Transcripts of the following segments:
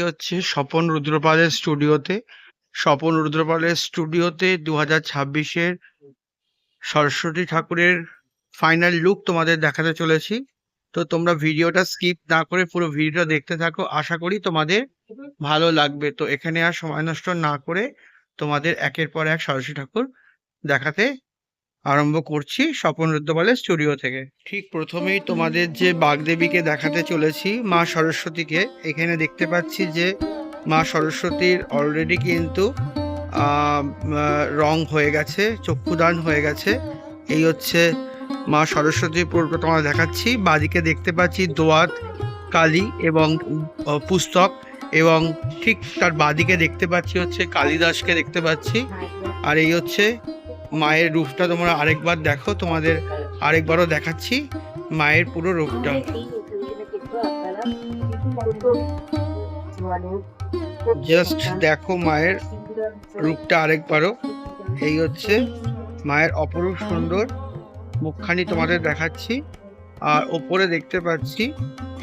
হচ্ছে স্বপন রুদ্রপালের স্টুডিওতে। স্বপন রুদ্রপালের স্টুডিওতে 2026-এর সরস্বতী ঠাকুরের ফাইনাল লুক তোমাদের দেখাতে চলেছি। তো তোমরা ভিডিওটা স্কিপ না করে পুরো ভিডিওটা দেখতে থাকো, আশা করি তোমাদের ভালো লাগবে। তো এখানে আর সময় নষ্ট না করে তোমাদের একের পর এক সরস্বতী ঠাকুর দেখাতে আরম্ভ করছি স্বপন রুদ্রপালের স্টুডিও থেকে। ঠিক প্রথমেই তোমাদের যে বাগদেবীকে দেখাতে চলেছি, মা সরস্বতীকে, এখানে দেখতে পাচ্ছি যে মা সরস্বতীর অলরেডি কিন্তু রং হয়ে গেছে, চক্ষুদান হয়ে গেছে। এই হচ্ছে মা সরস্বতীর পুরোটা তোমাদের দেখাচ্ছি। বাদিকে দেখতে পাচ্ছি দোয়াত, কালী এবং পুস্তক, এবং ঠিক তার বাদিকে দেখতে পাচ্ছি হচ্ছে কালিদাসকে দেখতে পাচ্ছি। আর এই হচ্ছে মায়ের রূপটা, তোমরা আরেকবার দেখো, তোমাদের আরেকবারও দেখাচ্ছি মায়ের পুরো রূপটা। জাস্ট দেখো মায়ের রূপটা আরেকবারও। এই হচ্ছে মায়ের অপরূপ সুন্দর মুখখানি তোমাদের দেখাচ্ছি। আর ওপরে দেখতে পাচ্ছি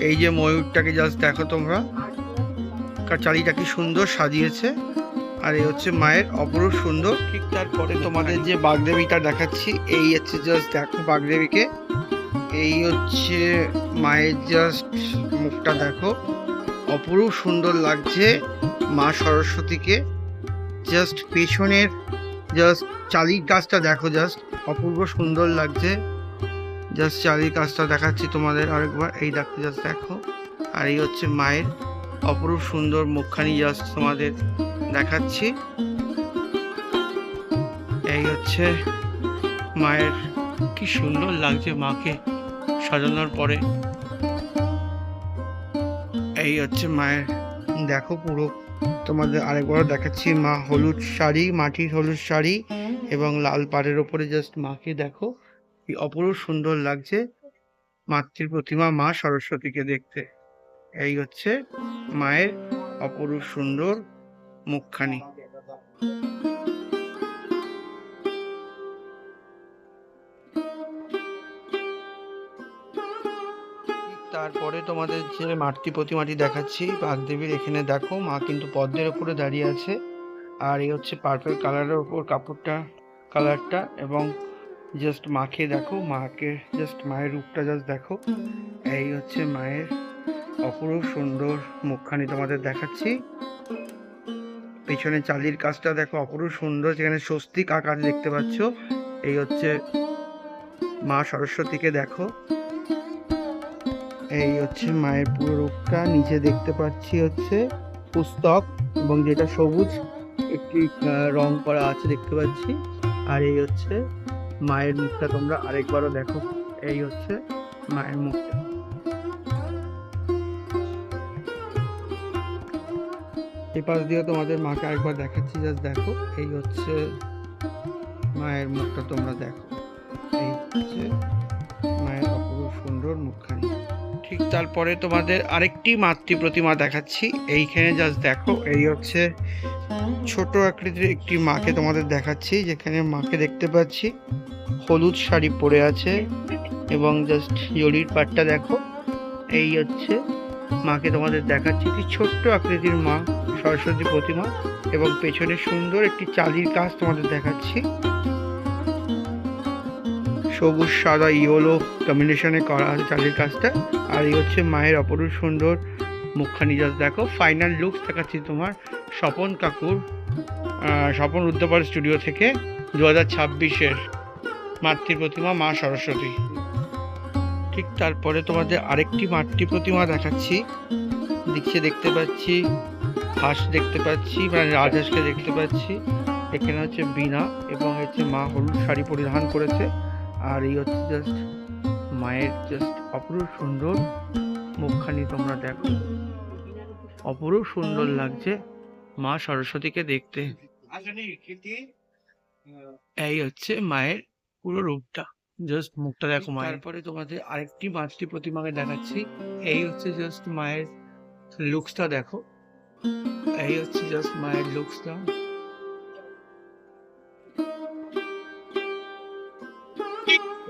এই যে ময়ূরটাকে, জাস্ট দেখো তোমরা, চারিটা কি সুন্দর সাজিয়েছে। আর এই হচ্ছে মায়ের অপরূপ সুন্দর। ঠিক তারপরে তোমাদের যে বাগদেবীটা দেখাচ্ছি, এই হচ্ছে জাস্ট দেখো বাগদেবীকে। এই হচ্ছে মায়ের জাস্ট মুখটা দেখো, অপরূপ সুন্দর লাগছে মা সরস্বতীকে। জাস্ট পেছনের জাস্ট চালির কাজটা দেখো, জাস্ট অপূর্ব সুন্দর লাগছে। জাস্ট চালির কাজটা দেখাচ্ছি তোমাদের আরেকবার, এই দেখো, জাস্ট দেখো। আর এই হচ্ছে মায়ের অপরূপ সুন্দর মুখখানি জাস্ট তোমাদের দেখাচ্ছি। এই হচ্ছে মায়ের, কি সুন্দর লাগছে মাকে সাজানোর পরে। এই হচ্ছে মায়ের, দেখো পুরো তোমাদের আরেকবার দেখাচ্ছি। মা হলুদ শাড়ি, মাটির হলুদ শাড়ি এবং লাল পাড়ের ওপরে জাস্ট মাকে দেখো, কি অপরূপ সুন্দর লাগছে মাতৃ প্রতিমা মা সরস্বতীকে দেখতে। এই হচ্ছে মায়ের অপরূপ সুন্দর মুখখানি। তারপরে তোমাদের যে মাতৃ প্রতিমাটি দেখাচ্ছি বাগদেবীর, এখানে দেখো মা কিন্তু পদ্মের উপরে দাঁড়িয়ে আছে। আর এই হচ্ছে পার্পল কালারের উপর কাপড়টা, কালারটা, এবং জাস্ট মাকে দেখো, মাকে জাস্ট মায়ের রূপটা জাস্ট দেখো। এই হচ্ছে মায়ের অপরূপ সুন্দর মুখখানি তোমাদের দেখাচ্ছি। পেছনে চালির কাজটা দেখো, অপরূপ সুন্দর, যেখানে স্বস্তিক আকার দেখতে পাচ্ছ। এই হচ্ছে মা সরস্বতীকে দেখো। এই হচ্ছে মায়ের পুরো রূপটা। নিচে দেখতে পাচ্ছি হচ্ছে পুস্তক, এবং যেটা সবুজ একটি রং করা আছে দেখতে পাচ্ছি। আর এই হচ্ছে মায়ের মুখটা, তোমরা আরেকবারও দেখো। এই হচ্ছে মায়ের মুখটা। এই পাশ দিয়ে তোমাদের মাকে আরেকবার দেখাচ্ছি, জাস্ট দেখো এই হচ্ছে মায়ের মুখটা, তোমরা দেখো এই হচ্ছে মায়ের অপরূপ সুন্দর মুখখানি। ঠিক তারপরে তোমাদের আরেকটি মাতৃ প্রতিমা দেখাচ্ছি, এইখানে জাস্ট দেখো এই হচ্ছে ছোট আকৃতির একটি মাকে তোমাদের দেখাচ্ছি, যেখানে মাকে দেখতে পাচ্ছি হলুদ শাড়ি পরে আছে এবং জাস্ট জড়ির পাটটা দেখো। এই হচ্ছে মাকে তোমাদের দেখাচ্ছি, একটি ছোট্ট আকৃতির মা সরস্বতী প্রতিমা এবং পেছনে সুন্দর একটি চালির কাজ তোমাদের দেখাচ্ছি, সবুজ সাদা ইয়েলো কম্বিনেশনে করা আছে চালির কাজটা। আর এই হচ্ছে মায়ের অপরূপ সুন্দর মুখখানি, জাস্ট দেখো। ফাইনাল লুকস দেখাচ্ছি তোমার স্বপন কাকুর, স্বপন রুদ্রপাল স্টুডিও থেকে 2026-এর মাতৃ প্রতিমা মা সরস্বতী। ঠিক তারপরে তোমাদের আরেকটি মাতৃ প্রতিমা দেখাচ্ছি, দেখতে পাচ্ছি হাঁস দেখতে পাচ্ছি, মানে রাজহাঁসকে দেখতে পাচ্ছি। এখানে হচ্ছে বীণা এবং হচ্ছে মা হলুদ শাড়ি পরিধান করেছে। আর এই হচ্ছে জাস্ট মায়ের জাস্ট অপরূপ সুন্দর মুখখানি, তোমরা দেখো অপরূপ সুন্দর লাগছে মা সরস্বতীকে দেখতে। এই হচ্ছে মায়ের পুরো রূপটা, জাস্ট মুখটা দেখো মায়ের। তারপরে তোমাদের আরেকটি মাতৃ প্রতিমাকে দেখাচ্ছি, এই হচ্ছে জাস্ট মায়ের লুকসটা দেখো, এই হচ্ছে জাস্ট মায়ের লুকসটা।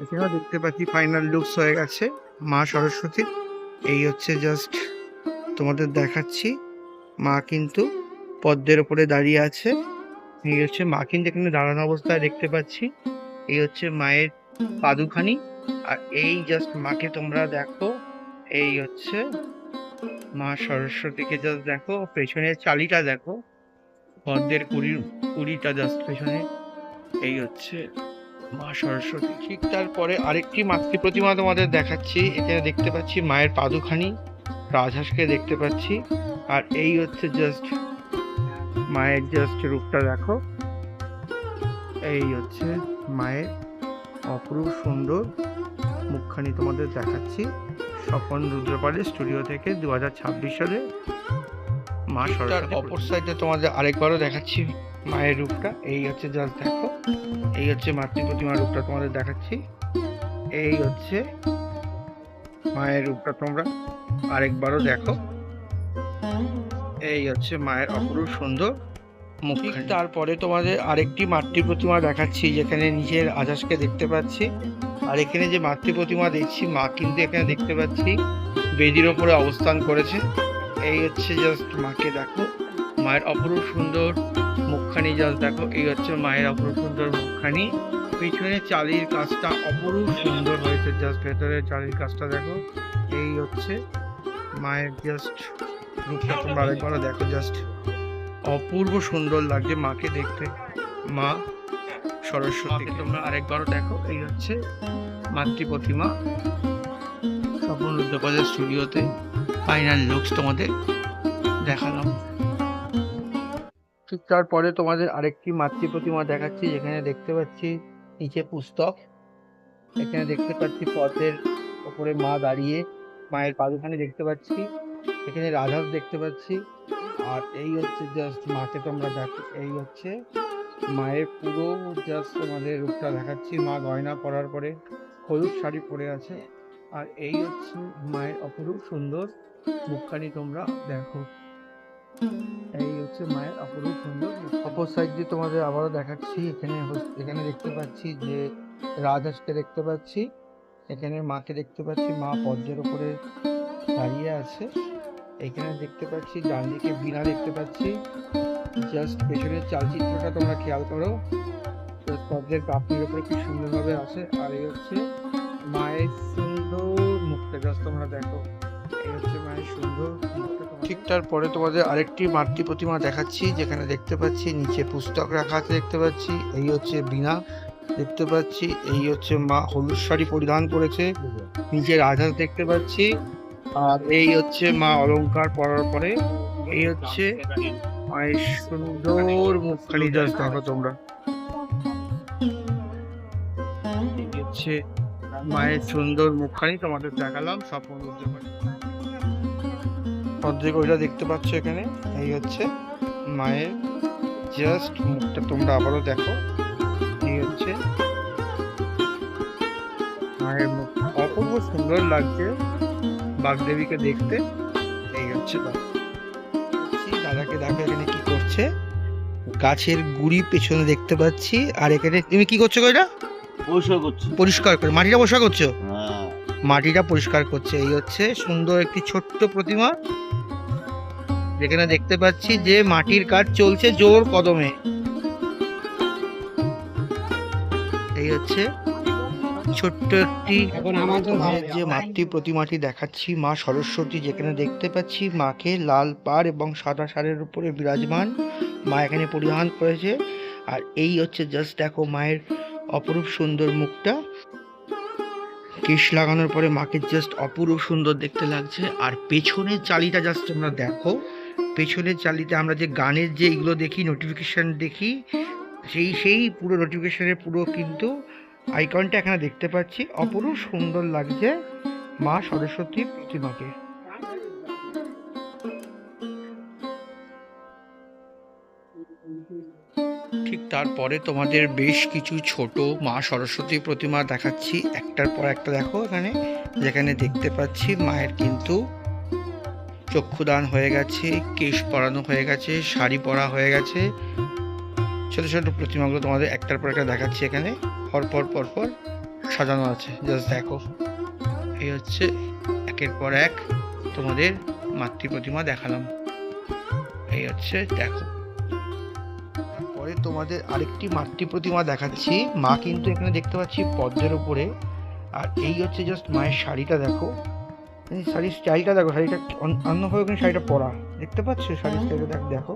এখানেও দেখতে পাচ্ছি ফাইনাল লুকস হয়ে গেছে মা সরস্বতীর। এই হচ্ছে জাস্ট তোমাদের দেখাচ্ছি, মা কিন্তু পদ্মের ওপরে দাঁড়িয়ে আছে। এই হচ্ছে মা কিন্তু এখানে দাঁড়ানো অবস্থায় দেখতে পাচ্ছি। এই হচ্ছে মায়ের পাদুখানি। আর এই জাস্ট মাকে তোমরা দেখো, এই হচ্ছে মা সরস্বতীকে জাস্ট দেখো, পেছনের চালিটা দেখো, পদ্মের কুড়িটা জাস্ট পেছনে। এই হচ্ছে মা সরস্বতী। ঠিক তারপরে আরেকটি মাতৃ প্রতিমা তোমাদের দেখাচ্ছি, এখানে দেখতে পাচ্ছি মায়ের পাদুখানি, রাজহাঁসকে দেখতে পাচ্ছি। আর এই হচ্ছে জাস্ট মায়ের জাস্ট রূপটা দেখো, এই হচ্ছে মায়ের অপরূপ সুন্দর মুখখানি তোমাদের দেখাচ্ছি স্বপন রুদ্রপালের স্টুডিও থেকে 2026 সালে মা সরস্বতী। অপর সাইডে তোমাদের আরেকবারও দেখাচ্ছি মায়ের রূপটা, এই হচ্ছে জাস্ট দেখো, এই হচ্ছে মাতৃ প্রতিমার রূপটা তোমাদের দেখাচ্ছি। এই হচ্ছে মায়ের রূপটা, তোমরা আরেকবারও দেখো, এই হচ্ছে মায়ের অপরূপ সুন্দর মুখ। তারপরে তোমাদের আরেকটি মাতৃ প্রতিমা দেখাচ্ছি, যেখানে নিজের রাজহাঁসকে দেখতে পাচ্ছি। আর এখানে যে মাতৃ প্রতিমা দেখছি, মা কিন্তু এখানে দেখতে পাচ্ছি বেদির ওপরে অবস্থান করেছে। এই হচ্ছে জাস্ট মাকে দেখো, মায়ের অপরূপ সুন্দর মুখখানি জাস্ট দেখো, এই হচ্ছে মায়ের অপরূপ সুন্দর মুখখানি। পিছনে চালির কাজটা অপরূপ সুন্দর হয়েছে, জাস্ট ভেতরে চালির কাজটা দেখো। এই হচ্ছে মায়ের জাস্ট রূপটা, তোমরা আরেকবার দেখো, জাস্ট অপূর্ব সুন্দর লাগছে মাকে দেখতে, মা সরস্বতীকে তোমরা আরেকবারও দেখো। এই হচ্ছে মাতৃ প্রতিমা স্বপন রুদ্রপালের স্টুডিওতে ফাইনাল লুকস তোমাদের দেখালাম। ঠিক তারপরে তোমাদের আরেকটি মাতৃ প্রতিমা দেখাচ্ছি, যেখানে দেখতে পাচ্ছি নিচে পুস্তক, এখানে দেখতে পাচ্ছি পদ্মের ওপরে মা দাঁড়িয়ে, মায়ের পাদুখানি দেখতে পাচ্ছি, এখানে রাজহাঁস দেখতে পাচ্ছি। আর এই হচ্ছে জাস্ট মাকে তোমরা দেখো, এই হচ্ছে মায়ের পুরো জাস্ট তোমাদের রূপটা দেখাচ্ছি। মা গয়না পরার পরে হলুদ শাড়ি পরে আছে। আর এই হচ্ছে মায়ের অপরূপ সুন্দর মুখখানি, তোমরা দেখো, এই হচ্ছে মায়ের অপরূপ সুন্দর। অপর সাইড দিয়ে তোমাদের আবারও দেখাচ্ছি, এখানে দেখতে পাচ্ছি যে রাজহাঁসকে দেখতে পাচ্ছি, এখানে মাকে দেখতে পাচ্ছি, মা পদ্মের ওপরে দাঁড়িয়ে আছে। এখানে দেখতে পাচ্ছি ডান দিকে বীণা দেখতে পাচ্ছি, জাস্ট পেছনের চালচিত্রটা তোমরা খেয়াল করো, পদ্মের পাপড়ির ওপরে কি সুন্দরভাবে আছে। আর এই হচ্ছে মায়ের সুন্দর মুখটা, জাস্ট তোমরা দেখো, এই হচ্ছে মায়ের সুন্দর মুখটা। ঠিক তারপরে তোমাদের আরেকটি মাতৃ প্রতিমা দেখাচ্ছি, যেখানে দেখতে পাচ্ছি নিচে পুস্তক রাখা আছে দেখতে পাচ্ছি। এই হচ্ছে বীণা দেখতে পাচ্ছি, এই হচ্ছে মা হলুদ শাড়ি পরিধান করেছে, নিচে রাজহাঁস দেখতে পাচ্ছি। আর এই হচ্ছে মা অলংকার পরার পরে, এই হচ্ছে মায়ের সুন্দর মুখখানি, জাস্ট দেখো তোমরা, এই হচ্ছে মায়ের সুন্দর মুখখানি তোমাদের দেখালাম স্বপন বুঝতে পারি অর্ধেক ওইটা দেখতে পাচ্ছ এখানে। এই হচ্ছে মায়ের জাস্ট মুখটা, তোমরা আবারও দেখো। এই হচ্ছে মায়ের মুখ, অপূর্ব সুন্দর লাগছে বাগদেবীকে দেখতে। এই হচ্ছে দাদাকে দেখো এখানে কি করছে, গাছের গুড়ি পেছনে দেখতে পাচ্ছি। আর এখানে তুমি কি করছো এটা? পরিষ্কার করে মাটিটা পরিষ্কার করছো? মাটিটা পরিষ্কার করছে। এই হচ্ছে সুন্দর একটি ছোট্ট প্রতিমা, যেখানে দেখতে পাচ্ছি যে মাটির কাজ চলছে জোর কদমে। এই হচ্ছে ছোট্ট একটি যে মাতৃ প্রতিমাটি দেখাচ্ছি, মা সরস্বতী, যেখানে দেখতে পাচ্ছি মাকে লাল পাড় এবং সাদা শাড়ির উপরে বিরাজমান মা এখানে পরিধান করেছে। আর এই হচ্ছে জাস্ট দেখো মায়ের অপরূপ সুন্দর মুখটা, কেশ লাগানোর পরে মাকে জাস্ট অপূর্ব সুন্দর দেখতে লাগছে। আর পেছনের চালিটা জাস্ট তোমরা দেখো, পেছনের চালিতে আমরা যে গানের যে এগুলো দেখি, নোটিফিকেশন দেখি, সেই পুরো নোটিফিকেশনের পুরো কিন্তু আইকনটা এখানে দেখতে পাচ্ছি। অপরূপ সুন্দর লাগছে মা সরস্বতী প্রতিমাকে। ঠিক তারপরে তোমাদের বেশ কিছু ছোট মা সরস্বতী প্রতিমা দেখাচ্ছি, একটার পর একটা দেখো এখানে, যেখানে দেখতে পাচ্ছি মায়ের কিন্তু চক্ষুদান হয়ে গেছে, কেশ পরানো হয়ে গেছে, শাড়ি পরা হয়ে গেছে। ছোট ছোট প্রতিমাগুলো তোমাদের একটার পর একটা দেখাচ্ছি, এখানে পরপর সাজানো আছে। জাস্ট দেখো, এই হচ্ছে একের পর এক তোমাদের মাতৃ প্রতিমা দেখালাম। এই হচ্ছে দেখো, পরে তোমাদের আরেকটি মাতৃ প্রতিমা দেখাচ্ছি। মা কিন্তু এখানে দেখতে পাচ্ছি পদ্মের উপরে। আর এই হচ্ছে জাস্ট মায়ের শাড়িটা দেখো, শাড়ির স্টাইলটা দেখো, শাড়িটা অন্যভাবে ওখানে শাড়িটা পরা দেখতে পাচ্ছ, শাড়ির স্টাইলটা দেখো।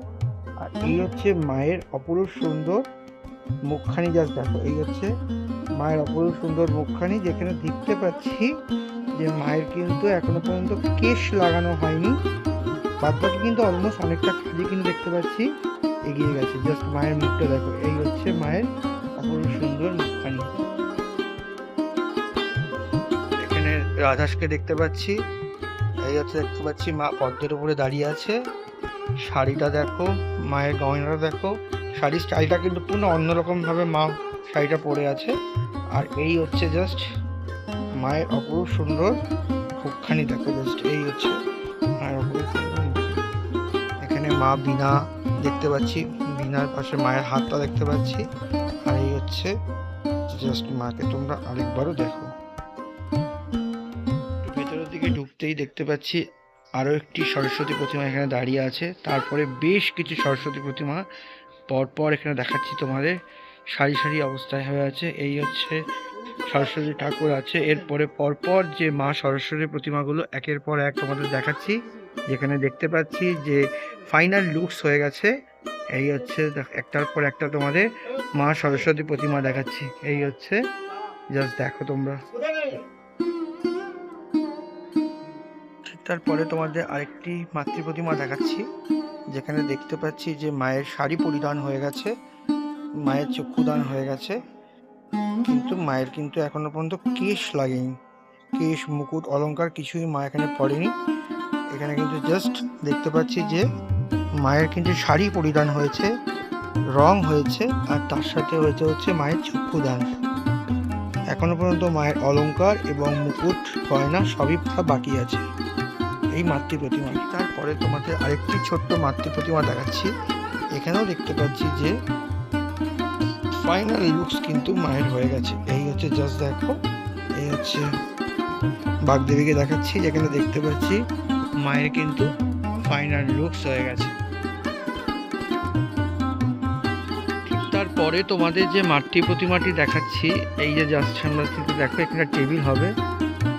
আর এই হচ্ছে মায়ের অপরূপ সুন্দর মুখখানি, জাস্ট দেখো। এই হচ্ছে মায়ের অপরূপ সুন্দর মুখখানি, যেখানে দেখতে পাচ্ছি যে মায়ের কিন্তু এখনো পর্যন্ত কেশ লাগানো হয়নি, বাদবাকি কিন্তু অলমোস্ট অনেকটা কাজই কিন্তু দেখতে পাচ্ছি এগিয়ে গেছে। জাস্ট মায়ের মুখটা দেখো, এই হচ্ছে মায়ের অপরূপ সুন্দর মুখখানি। এখানে রাধাসকে দেখতে পাচ্ছি। এই হচ্ছে দেখতে পাচ্ছি মা পদ্মের উপরে দাঁড়িয়ে আছে। শাড়িটা দেখো, মায়ের গয়নাটা দেখো, শাড়ির স্টাইলটা কিন্তু পুরো অন্যরকম ভাবে মা শাড়িটা পরে আছে। আর এই হচ্ছে জাস্ট মায়ের অপরূপ সুন্দর মুখখানি দেখো, জাস্ট এই হচ্ছে মায়ের অপরূপ সুন্দর। এখানে মা বীণা দেখতে পাচ্ছি, বীণার পাশে মায়ের হাতটা দেখতে পাচ্ছি। আর এই হচ্ছে জাস্ট মাকে তোমরা আরেকবারও দেখো। ভেতরের দিকে ঢুকতেই দেখতে পাচ্ছি আরও একটি সরস্বতী প্রতিমা এখানে দাঁড়িয়ে আছে। তারপরে বেশ কিছু সরস্বতী প্রতিমা পরপর এখানে দেখাচ্ছি তোমাদের, সারি সারি অবস্থায় হয়ে আছে। এই হচ্ছে সরস্বতী ঠাকুর আছে, এরপরে পরপর যে মা সরস্বতী প্রতিমাগুলো একের পর এক তোমাদের দেখাচ্ছি, যেখানে দেখতে পাচ্ছি যে ফাইনাল লুকস হয়ে গেছে। এই হচ্ছে একটার পর একটা তোমাদের মা সরস্বতী প্রতিমা দেখাচ্ছি। এই হচ্ছে জাস্ট দেখো তোমরা। তারপরে তোমাদের আরেকটি মাতৃ প্রতিমা দেখাচ্ছি, যেখানে দেখতে পাচ্ছি যে মায়ের শাড়ি পরিধান হয়ে গেছে, মায়ের চক্ষুদান হয়ে গেছে, কিন্তু মায়ের কিন্তু এখনো পর্যন্ত কেশ লাগেনি, কেশ মুকুট অলংকার কিছুই মা এখানে পরেনি। এখানে কিন্তু জাস্ট দেখতে পাচ্ছি যে মায়ের কিন্তু শাড়ি পরিধান হয়েছে, রং হয়েছে, আর তার সাথে হচ্ছে মায়ের চক্ষুদান। এখনো পর্যন্ত মায়ের অলংকার এবং মুকুট গয়না সবই বাকি আছে এই মাতৃ প্রতিমা। তারপরে তোমাদের আরেকটি ছোট্ট মাতৃ প্রতিমা দেখাচ্ছি, এখানেও দেখতে পাচ্ছি যে ফাইনাল লুকস কিন্তু মায়ের হয়ে গেছে। এই হচ্ছে জাস্ট দেখো, এই হচ্ছে বাগদেবীকে দেখাচ্ছি, যেখানে দেখতে পাচ্ছি মায়ের কিন্তু ফাইনাল লুকস হয়ে গেছে। তারপরে তোমাদের যে মাতৃ প্রতিমাটি দেখাচ্ছি, এই যে জাস্ট সামনে থেকে দেখো, এখানে টেবিল হবে।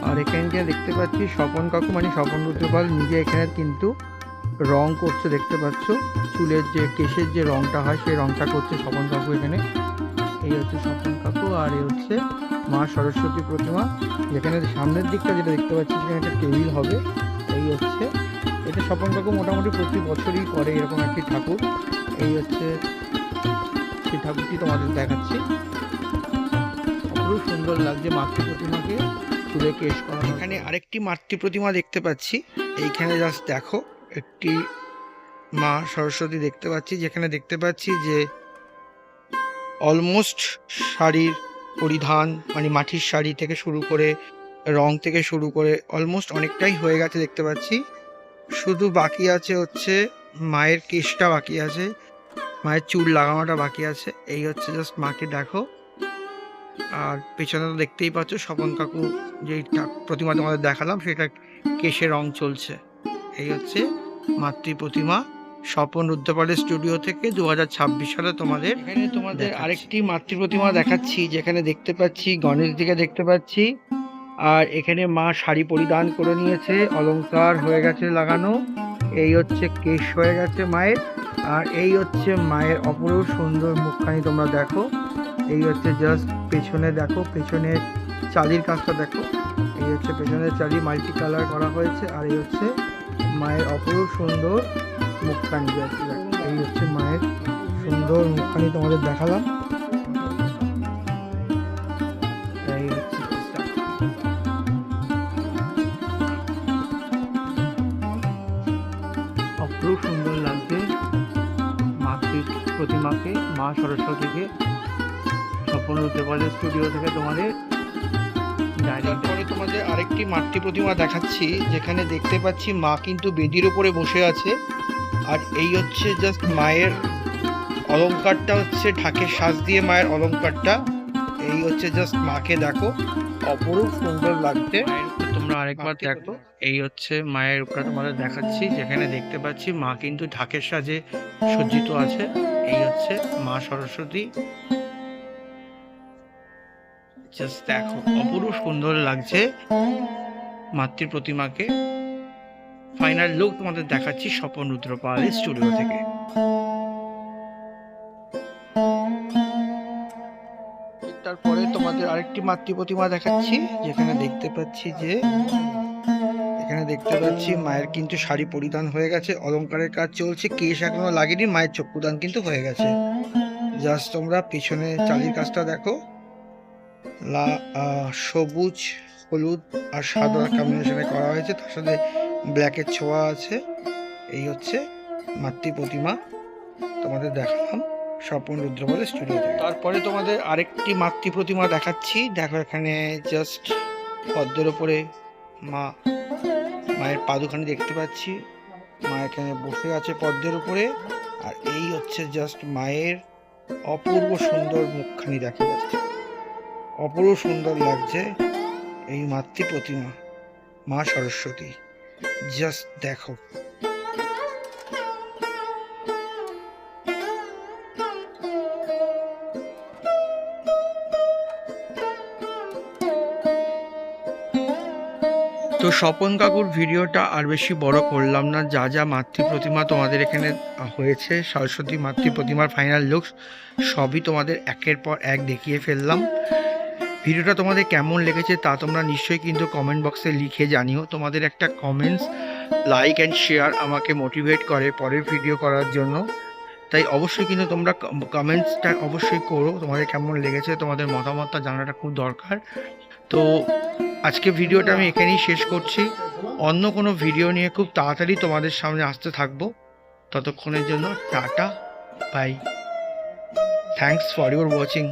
আর এখানে দেখতে পাচ্ছি স্বপন কাকু মানে স্বপন রুদ্রপাল নিজে এখানে কিন্তু রং করছে, দেখতে পাচ্ছ চুলের যে কেশের যে রংটা হয় সেই রংটা করছে স্বপন কাকু এখানে। এই হচ্ছে স্বপন কাকু। আর এই হচ্ছে মা সরস্বতী প্রতিমা, যেখানে সামনের দিকটা যেটা দেখতে পাচ্ছি সেখানে একটা টেবিল হবে। এই হচ্ছে এটা স্বপন কাকু মোটামুটি প্রতি বছরই করে এরকম একটি ঠাকুর। এই হচ্ছে সেই ঠাকুরটি তোমাদের দেখাচ্ছি, অপরূপ সুন্দর লাগছে মাতৃ প্রতিমাকে চুলে কেশ করা। এখানে আরেকটি মাতৃ প্রতিমা দেখতে পাচ্ছি। এইখানে জাস্ট দেখো, একটি মা সরস্বতী দেখতে পাচ্ছি, যেখানে দেখতে পাচ্ছি যে অলমোস্ট শাড়ির পরিধান মানে মাটির শাড়ি থেকে শুরু করে রং থেকে শুরু করে অলমোস্ট অনেকটাই হয়ে গেছে দেখতে পাচ্ছি। শুধু বাকি আছে হচ্ছে মায়ের কেশটা বাকি আছে, মায়ের চুল লাগানোটা বাকি আছে। এই হচ্ছে জাস্ট মাকে দেখো। আর পেছনে তো দেখতেই পাচ্ছ স্বপন কাকু যেই প্রতিমা তোমাদের দেখালাম সেটা কেশে রং চলছে। এই হচ্ছে মাতৃ প্রতিমা স্বপন রুদ্রপালের স্টুডিও থেকে 2026 সালে তোমাদের এখানে তোমাদের আরেকটি মাতৃ প্রতিমা দেখাচ্ছি, যেখানে দেখতে পাচ্ছি গণেশ দিকে দেখতে পাচ্ছি। আর এখানে মা শাড়ি পরিধান করে নিয়েছে, অলংকার হয়ে গেছে লাগানো। এই হচ্ছে কেশ হয়ে গেছে মায়ের। আর এই হচ্ছে মায়ের অপরূপ সুন্দর মুখখানি তোমরা দেখো। এই হচ্ছে জাস্ট পেছনে দেখো, পেছনের চালির কাজটা দেখো। এই হচ্ছে পেছনের চালি মাল্টি কালার করা হয়েছে। আর এই হচ্ছে মায়ের অপরূপ সুন্দর মুখখানি। এই হচ্ছে মায়ের সুন্দর মুখখানি তোমাদের দেখালাম। এই হচ্ছে অপরূপ সুন্দর লাগছে মাতৃ প্রতিমাকে, মা সরস্বতীকে স্বপন রুদ্রপালের স্টুডিও থেকে তোমাদের। তারপরে তোমাদের আরেকটি মাতৃ প্রতিমা দেখাচ্ছি, যেখানে দেখতে পাচ্ছি মা কিন্তু বেদির উপরে বসে আছে। আর এই হচ্ছে জাস্ট মায়ের অলংকারটা হচ্ছে ঢাকের সাজ দিয়ে মায়ের অলংকারটা। এই হচ্ছে জাস্ট মাকে দেখো, অপরূপ সুন্দর লাগছে। তোমরা আরেকবার দেখো, এই হচ্ছে মায়ের উপরে তোমাদের দেখাচ্ছি, যেখানে দেখতে পাচ্ছি মা কিন্তু ঢাকের সাজে সজ্জিত আছে। এই হচ্ছে মা সরস্বতী। জাস্ট দেখো, অপরূপ সুন্দর লাগছে মাতৃ প্রতিমাকে। ফাইনাল লুক তোমাদের দেখাচ্ছি স্বপন রুদ্রপালের স্টুডিও থেকে। তারপরে তোমাদের আরেকটি মাতৃ প্রতিমা দেখাচ্ছি, যেখানে দেখতে পাচ্ছি যে মায়ের কিন্তু শাড়ি পরিধান হয়ে গেছে, অলংকারের কাজ চলছে, কেশ এখনো লাগেনি, মায়ের চক্ষুদান কিন্তু হয়ে গেছে। জাস্ট তোমরা পিছনে চালির কাজটা দেখো, সবুজ হলুদ আর সাদা কম্বিনেশনে করা হয়েছে, তার সাথে ব্ল্যাকের ছোঁয়া আছে। এই হচ্ছে মাতৃ প্রতিমা তোমাদের দেখালাম স্বপন রুদ্রপালের স্টুডিও থেকে। তারপরে তোমাদের আরেকটি মাতৃ প্রতিমা দেখাচ্ছি। দেখো, এখানে জাস্ট পদ্মের ওপরে মায়ের পাদুখানি দেখতে পাচ্ছি, মা এখানে বসে আছে পদ্মের উপরে। আর এই হচ্ছে জাস্ট মায়ের অপূর্ব সুন্দর মুখখানি দেখা যাচ্ছে, অপূর্ব সুন্দর লাগছে এই মাতৃ প্রতিমা মা সরস্বতী। জাস্ট দেখো। তো স্বপন কাকুর ভিডিওটা আর বেশি বড় করলাম না। যা যা মাতৃ প্রতিমা তোমাদের এখানে হয়েছে, সরস্বতী মাতৃ প্রতিমার ফাইনাল লুকস সবই তোমাদের একের পর এক দেখিয়ে ফেললাম। ভিডিওটা তোমাদের কেমন লেগেছে তা তোমরা নিশ্চয়ই কিন্তু কমেন্ট বক্সে লিখে জানিও। তোমাদের একটা কমেন্টস, লাইক অ্যান্ড শেয়ার আমাকে মোটিভেট করে পরের ভিডিও করার জন্য। তাই অবশ্যই কিন্তু তোমরা কমেন্টসটা অবশ্যই করো, তোমাদের কেমন লেগেছে, তোমাদের মতামতটা জানাটা খুব দরকার। তো আজকে ভিডিওটা আমি এখানেই শেষ করছি। অন্য কোনো ভিডিও নিয়ে খুব তাড়াতাড়ি তোমাদের সামনে আসতে থাকবো। ততক্ষণের জন্য tata, bye, thanks for your watching.